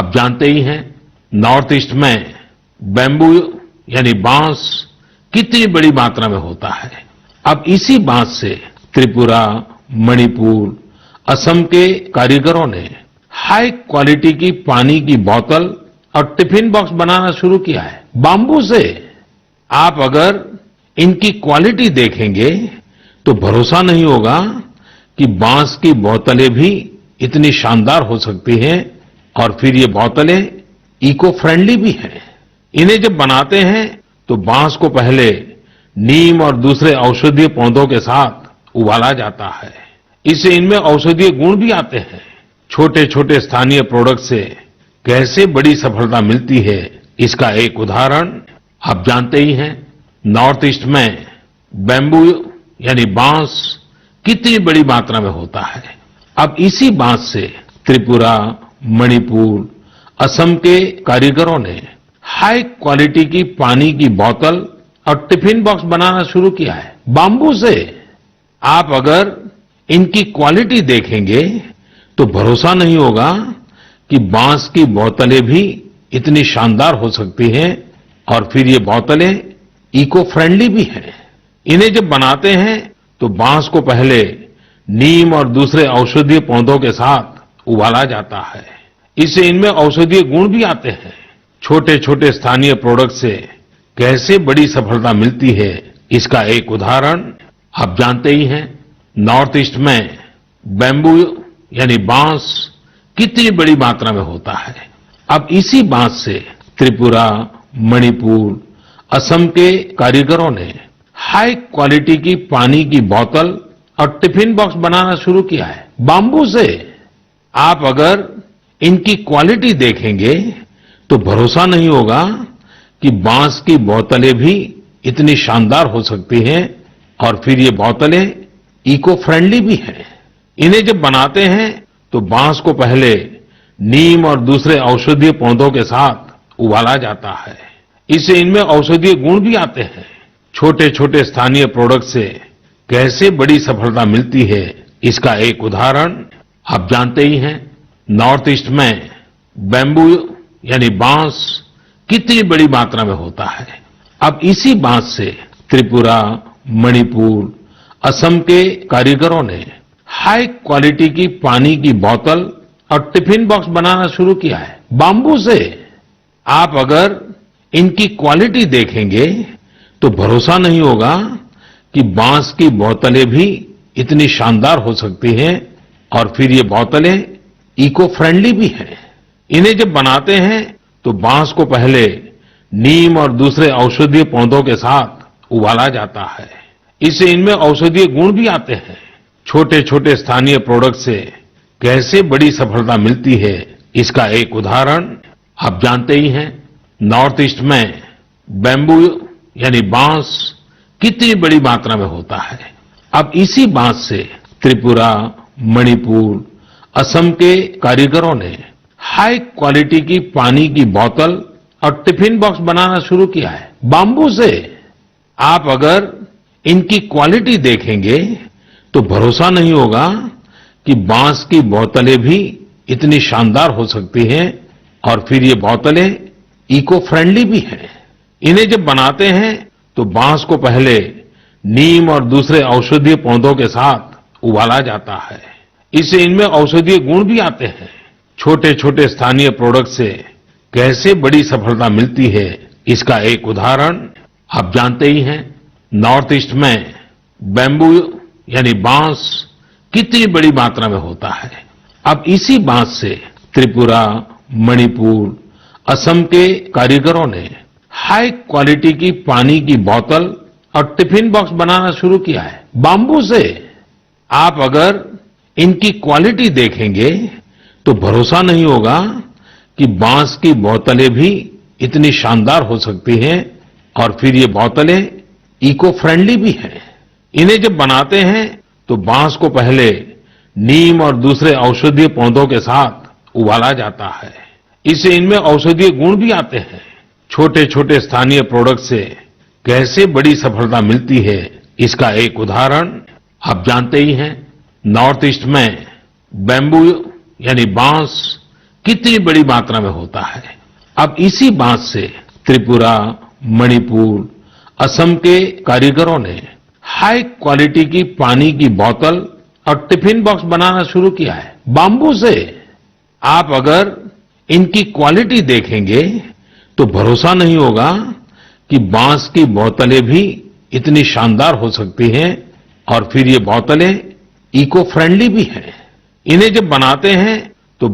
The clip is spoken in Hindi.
आप जानते ही हैं, नॉर्थ ईस्ट में बैम्बू यानी बांस कितनी बड़ी मात्रा में होता है। अब इसी बांस से त्रिपुरा, मणिपुर, असम के कारीगरों ने हाई क्वालिटी की पानी की बोतल और टिफिन बॉक्स बनाना शुरू किया है बाम्बू से। आप अगर इनकी क्वालिटी देखेंगे तो भरोसा नहीं होगा कि बांस की बोतलें भी इतनी शानदार हो सकती हैं और फिर ये बोतलें इको फ्रेंडली भी हैं। इन्हें जब बनाते हैं तो बांस को पहले नीम और दूसरे औषधीय पौधों के साथ उबाला जाता है। इससे इनमें औषधीय गुण भी आते हैं। छोटे छोटे स्थानीय प्रोडक्ट से कैसे बड़ी सफलता मिलती है, इसका एक उदाहरण आप जानते ही हैं। नॉर्थ ईस्ट में बैम्बू यानी बांस कितनी बड़ी मात्रा में होता है। अब इसी बांस से त्रिपुरा, मणिपुर, असम के कारीगरों ने हाई क्वालिटी की पानी की बोतल और टिफिन बॉक्स बनाना शुरू किया है बाम्बू से। आप अगर इनकी क्वालिटी देखेंगे तो भरोसा नहीं होगा कि बांस की बोतलें भी इतनी शानदार हो सकती हैं और फिर ये बोतलें इको फ्रेंडली भी हैं। इन्हें जब बनाते हैं तो बांस को पहले नीम और दूसरे औषधीय पौधों के साथ उबाला जाता है। इससे इनमें औषधीय गुण भी आते हैं। छोटे छोटे स्थानीय प्रोडक्ट से कैसे बड़ी सफलता मिलती है, इसका एक उदाहरण आप जानते ही हैं। नॉर्थ ईस्ट में बैम्बू यानी बांस कितनी बड़ी मात्रा में होता है। अब इसी बांस से त्रिपुरा, मणिपुर, असम के कारीगरों ने हाई क्वालिटी की पानी की बोतल और टिफिन बॉक्स बनाना शुरू किया है बाम्बू से। आप अगर इनकी क्वालिटी देखेंगे तो भरोसा नहीं होगा कि बांस की बोतलें भी इतनी शानदार हो सकती हैं और फिर ये बोतलें इको फ्रेंडली भी हैं। इन्हें जब बनाते हैं तो बांस को पहले नीम और दूसरे औषधीय पौधों के साथ उबाला जाता है। इससे इनमें औषधीय गुण भी आते हैं। छोटे छोटे स्थानीय प्रोडक्ट से कैसे बड़ी सफलता मिलती है, इसका एक उदाहरण आप जानते ही हैं। नॉर्थ ईस्ट में बैम्बू यानी बांस कितनी बड़ी मात्रा में होता है। अब इसी बांस से त्रिपुरा, मणिपुर, असम के कारीगरों ने हाई क्वालिटी की पानी की बोतल और टिफिन बॉक्स बनाना शुरू किया है बाम्बू से। आप अगर इनकी क्वालिटी देखेंगे तो भरोसा नहीं होगा कि बांस की बोतलें भी इतनी शानदार हो सकती हैं और फिर ये बोतलें इको फ्रेंडली भी हैं। इन्हें जब बनाते हैं तो बांस को पहले नीम और दूसरे औषधीय पौधों के साथ उबाला जाता है। इससे इनमें औषधीय गुण भी आते हैं। छोटे छोटे स्थानीय प्रोडक्ट से कैसे बड़ी सफलता मिलती है, इसका एक उदाहरण आप जानते ही हैं। नॉर्थ ईस्ट में बैम्बू यानी बांस कितनी बड़ी मात्रा में होता है। अब इसी बांस से त्रिपुरा, मणिपुर, असम के कारीगरों ने हाई क्वालिटी की पानी की बोतल और टिफिन बॉक्स बनाना शुरू किया है बाम्बू से। आप अगर इनकी क्वालिटी देखेंगे तो भरोसा नहीं होगा कि बांस की बोतलें भी इतनी शानदार हो सकती हैं और फिर ये बोतलें इको फ्रेंडली भी हैं। इन्हें जब बनाते हैं तो बांस को पहले नीम और दूसरे औषधीय पौधों के साथ उबाला जाता है। इससे इनमें औषधीय गुण भी आते हैं। छोटे छोटे स्थानीय प्रोडक्ट से कैसे बड़ी सफलता मिलती है, इसका एक उदाहरण आप जानते ही हैं। नॉर्थ ईस्ट में बैम्बू यानी बांस कितनी बड़ी मात्रा में होता है। अब इसी बांस से त्रिपुरा, मणिपुर, असम के कारीगरों ने हाई क्वालिटी की पानी की बोतल और टिफिन बॉक्स बनाना शुरू किया है बाम्बू से। आप अगर इनकी क्वालिटी देखेंगे तो भरोसा नहीं होगा कि बांस की बोतलें भी इतनी शानदार हो सकती हैं और फिर ये बोतलें इको फ्रेंडली भी हैं। इन्हें जब बनाते हैं तो बांस को पहले नीम और दूसरे औषधीय पौधों के साथ उबाला जाता है। इससे इनमें औषधीय गुण भी आते हैं। छोटे छोटे स्थानीय प्रोडक्ट से कैसे बड़ी सफलता मिलती है, इसका एक उदाहरण आप जानते ही हैं। नॉर्थ ईस्ट में बैम्बू यानी बांस कितनी बड़ी मात्रा में होता है। अब इसी बांस से त्रिपुरा, मणिपुर, असम के कारीगरों ने हाई क्वालिटी की पानी की बोतल और टिफिन बॉक्स बनाना शुरू किया है बाम्बू से। आप अगर इनकी क्वालिटी देखेंगे तो भरोसा नहीं होगा कि बांस की बोतलें भी इतनी शानदार हो सकती हैं और फिर ये बोतलें इको फ्रेंडली भी हैं। इन्हें जब बनाते हैं तो